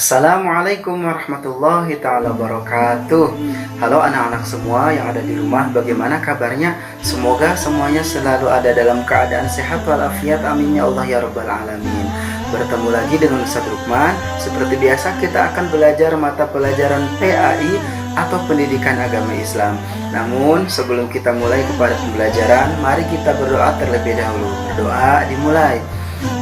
Assalamualaikum warahmatullahi ta'ala wabarakatuh. Halo anak-anak semua yang ada di rumah, bagaimana kabarnya? Semoga semuanya selalu ada dalam keadaan sehat walafiat, amin ya Allah ya rabbal alamin. Bertemu lagi dengan Ustaz Rukman. Seperti biasa kita akan belajar mata pelajaran PAI atau Pendidikan Agama Islam. Namun sebelum kita mulai kepada pembelajaran, mari kita berdoa terlebih dahulu. Berdoa dimulai.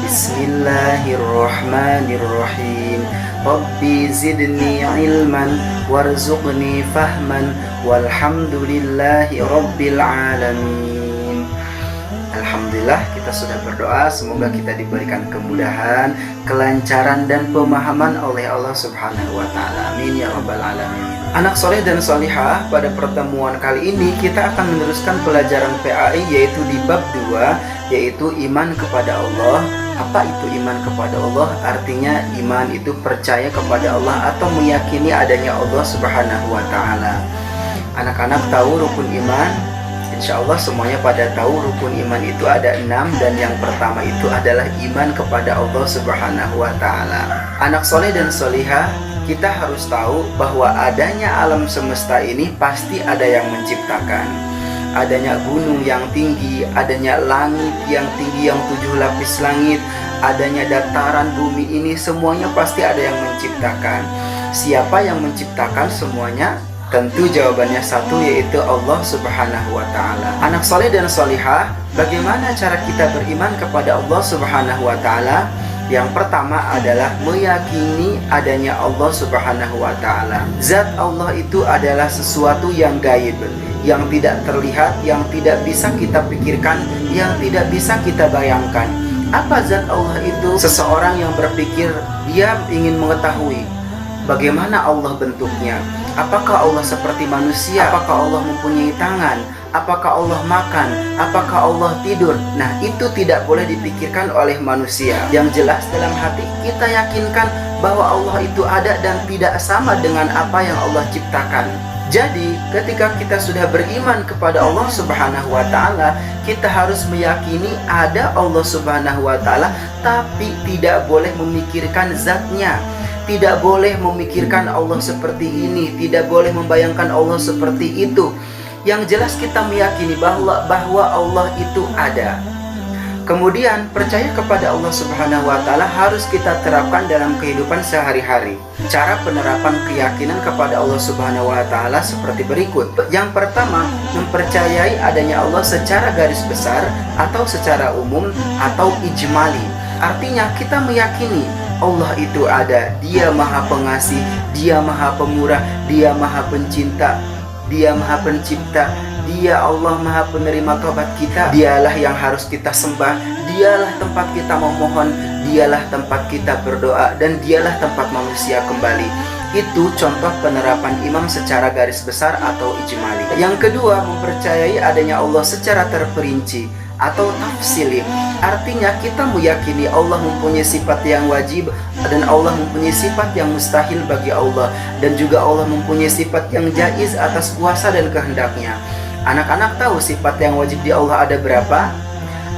Bismillahirrahmanirrahim. Rabbi zidni ilman warzuqni fahman walhamdulillahi rabbil alamin. Alhamdulillah, kita sudah berdoa, semoga kita diberikan kemudahan, kelancaran dan pemahaman oleh Allah Subhanahu wa taala. Amin ya rabbal alamin. Anak soleh dan solihah, pada pertemuan kali ini kita akan meneruskan pelajaran PAI yaitu di bab 2, yaitu iman kepada Allah. Apa itu iman kepada Allah? Artinya iman itu percaya kepada Allah atau meyakini adanya Allah Subhanahu wa taala. Anak-anak tahu rukun iman? Insya Allah semuanya pada tahu rukun iman itu ada 6, dan yang pertama itu adalah iman kepada Allah Subhanahu wa taala. Anak soleh dan solihah, kita harus tahu bahwa adanya alam semesta ini pasti ada yang menciptakan. Adanya gunung yang tinggi, adanya langit yang tinggi yang 7 lapis langit, adanya dataran bumi ini, semuanya pasti ada yang menciptakan. Siapa yang menciptakan semuanya? Tentu jawabannya satu, yaitu Allah Subhanahu wa taala. Anak soleh dan solihah, bagaimana cara kita beriman kepada Allah Subhanahu wa taala? Yang pertama adalah meyakini adanya Allah Subhanahu wa taala. Zat Allah itu adalah sesuatu yang gaib, yang tidak terlihat, yang tidak bisa kita pikirkan, yang tidak bisa kita bayangkan. Apa zat Allah itu? Seseorang yang berpikir, dia ingin mengetahui bagaimana Allah bentuknya. Apakah Allah seperti manusia? Apakah Allah mempunyai tangan? Apakah Allah makan? Apakah Allah tidur? Nah, itu tidak boleh dipikirkan oleh manusia. Yang jelas dalam hati kita yakinkan bahwa Allah itu ada dan tidak sama dengan apa yang Allah ciptakan. Jadi, ketika kita sudah beriman kepada Allah Subhanahu wa taala, kita harus meyakini ada Allah Subhanahu wa taala, tapi tidak boleh memikirkan zatnya. Tidak boleh memikirkan Allah seperti ini, tidak boleh membayangkan Allah seperti itu. Yang jelas kita meyakini bahwa Allah itu ada. Kemudian percaya kepada Allah Subhanahu wa taala harus kita terapkan dalam kehidupan sehari-hari. Cara penerapan keyakinan kepada Allah Subhanahu wa taala seperti berikut. Yang pertama, mempercayai adanya Allah secara garis besar atau secara umum atau ijmali. Artinya kita meyakini Allah itu ada, Dia Maha Pengasih, Dia Maha Pemurah, Dia Maha Pencinta, Dia Maha Pencipta, Dia Allah Maha Penerima taubat kita. Dialah yang harus kita sembah, Dialah tempat kita memohon, Dialah tempat kita berdoa, dan Dialah tempat manusia kembali. Itu contoh penerapan imam secara garis besar atau ijmali. Yang kedua, mempercayai adanya Allah secara terperinci atau tafsili. Artinya kita meyakini Allah mempunyai sifat yang wajib dan Allah mempunyai sifat yang mustahil bagi Allah, dan juga Allah mempunyai sifat yang jaiz atas kuasa dan kehendaknya. Anak-anak tahu sifat yang wajib di Allah ada berapa?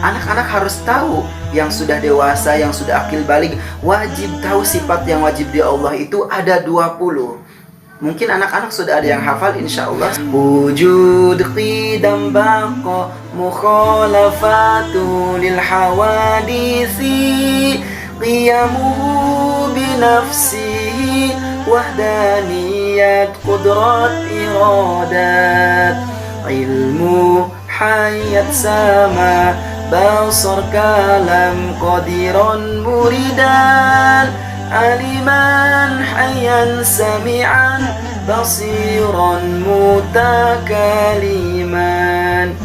Anak-anak harus tahu, yang sudah dewasa, yang sudah akil baligh, wajib tahu sifat yang wajib di Allah itu ada 20. Mungkin anak-anak sudah ada yang hafal, insya Allah. Wujud qidam baqa mukhalafatu lil hawadisi qiyamuhu binafsihi wahdaniyat qudrat iradat ilmu hayat sama basar kalam qadiran muridan aliman hayyan sami'an basiran mutakaliman.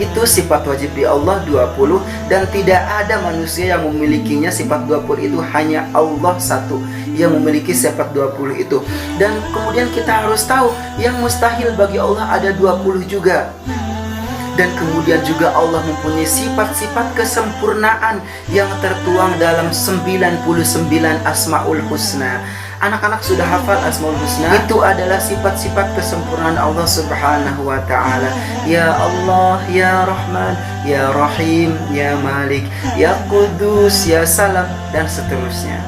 Itu sifat wajib di Allah 20, dan tidak ada manusia yang memilikinya. Sifat 20 itu hanya Allah satu yang memiliki sifat 20 itu. Dan kemudian kita harus tahu yang mustahil bagi Allah ada 20 juga. Dan kemudian juga Allah mempunyai sifat-sifat kesempurnaan yang tertuang dalam 99 Asmaul Husna. Anak-anak sudah hafal Asmaul Husna? Itu adalah sifat-sifat kesempurnaan Allah Subhanahu wa ta'ala. Ya Allah, Ya Rahman, Ya Rahim, Ya Malik, Ya Qudus, Ya Salam, dan seterusnya.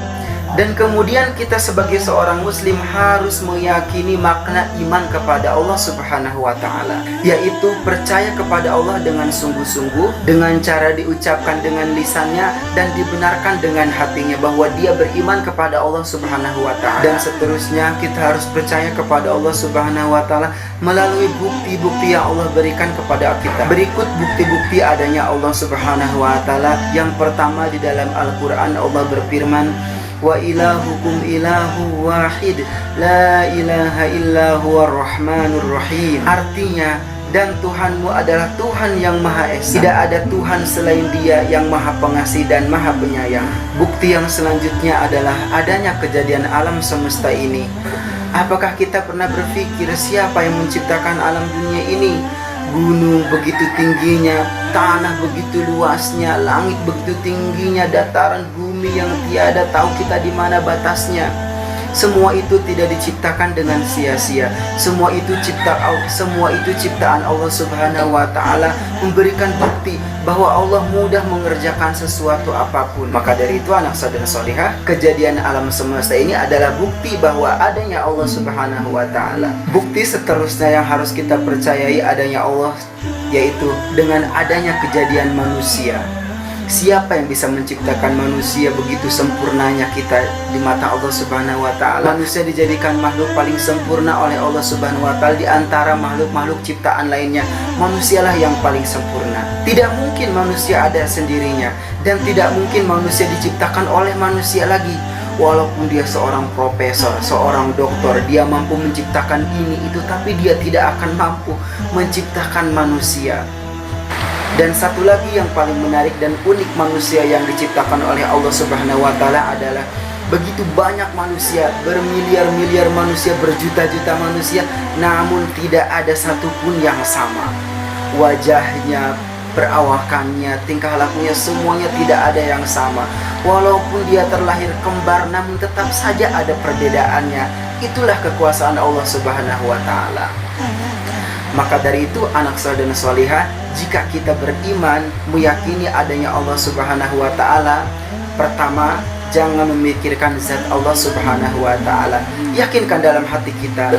Dan kemudian kita sebagai seorang muslim harus meyakini makna iman kepada Allah Subhanahu wa Ta'ala, yaitu percaya kepada Allah dengan sungguh-sungguh, dengan cara diucapkan dengan lisannya dan dibenarkan dengan hatinya bahwa dia beriman kepada Allah Subhanahu wa Ta'ala. Dan seterusnya kita harus percaya kepada Allah Subhanahu wa Ta'ala melalui bukti-bukti yang Allah berikan kepada kita. Berikut bukti-bukti adanya Allah Subhanahu wa Ta'ala. Yang pertama, di dalam Al-Quran Allah berfirman, wa ilahukum ilahu wahid la ilaha illa huwa rahmanur rahim. Artinya, dan Tuhanmu adalah Tuhan yang Maha Esa, tidak ada Tuhan selain Dia yang Maha Pengasih dan Maha Penyayang. Bukti yang selanjutnya adalah adanya kejadian alam semesta ini. Apakah kita pernah berpikir siapa yang menciptakan alam dunia ini? Gunung begitu tingginya, tanah begitu luasnya, langit begitu tingginya, dataran bumi yang tiada tahu kita di mana batasnya. Semua itu tidak diciptakan dengan sia-sia. Semua itu ciptaan Allah Subhanahu wa Ta'ala, memberikan bukti bahwa Allah mudah mengerjakan sesuatu apapun. Maka dari itu anak saudara solihah, kejadian alam semesta ini adalah bukti bahwa adanya Allah Subhanahu wa Ta'ala. Bukti seterusnya yang harus kita percayai adanya Allah, yaitu dengan adanya kejadian manusia. Siapa yang bisa menciptakan manusia begitu sempurnanya kita di mata Allah Subhanahu wa Ta'ala? Manusia dijadikan makhluk paling sempurna oleh Allah Subhanahu wa Ta'ala di antara makhluk-makhluk ciptaan lainnya. Manusialah yang paling sempurna. Tidak mungkin manusia ada sendirinya, dan tidak mungkin manusia diciptakan oleh manusia lagi. Walaupun dia seorang profesor, seorang doktor, dia mampu menciptakan ini itu, tapi dia tidak akan mampu menciptakan manusia. Dan satu lagi yang paling menarik dan unik manusia yang diciptakan oleh Allah Subhanahu wa Ta'ala adalah begitu banyak manusia, bermiliar-miliar manusia, berjuta-juta manusia, namun tidak ada satupun yang sama. Wajahnya, perawakannya, tingkah lakunya, semuanya tidak ada yang sama. Walaupun dia terlahir kembar, namun tetap saja ada perbedaannya. Itulah kekuasaan Allah Subhanahu wa Ta'ala. Maka dari itu anak saudara solihah, jika kita beriman, meyakini adanya Allah Subhanahu wa Ta'ala, pertama, jangan memikirkan zat Allah Subhanahu wa Ta'ala. Yakinkan dalam hati kita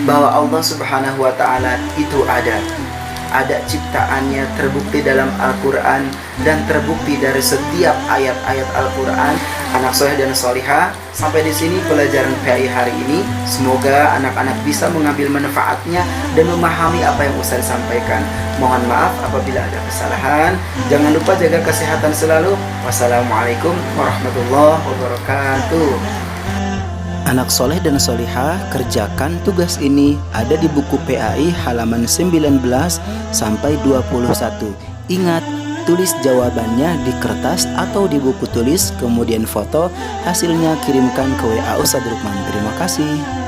bahwa Allah Subhanahu wa Ta'ala itu ada ciptaannya, terbukti dalam Al-Quran dan terbukti dari setiap ayat-ayat Al-Quran. Anak soleh dan solihah, sampai di sini pelajaran PAI hari ini. Semoga anak-anak bisa mengambil manfaatnya dan memahami apa yang Ustaz sampaikan. Mohon maaf apabila ada kesalahan. Jangan lupa jaga kesehatan selalu. Wassalamualaikum warahmatullahi wabarakatuh. Anak soleh dan solihah, kerjakan tugas ini. Ada di buku PAI halaman 19 sampai 21. Ingat, tulis jawabannya di kertas atau di buku tulis, kemudian foto hasilnya kirimkan ke WA Ustadz Lukman. Terima kasih.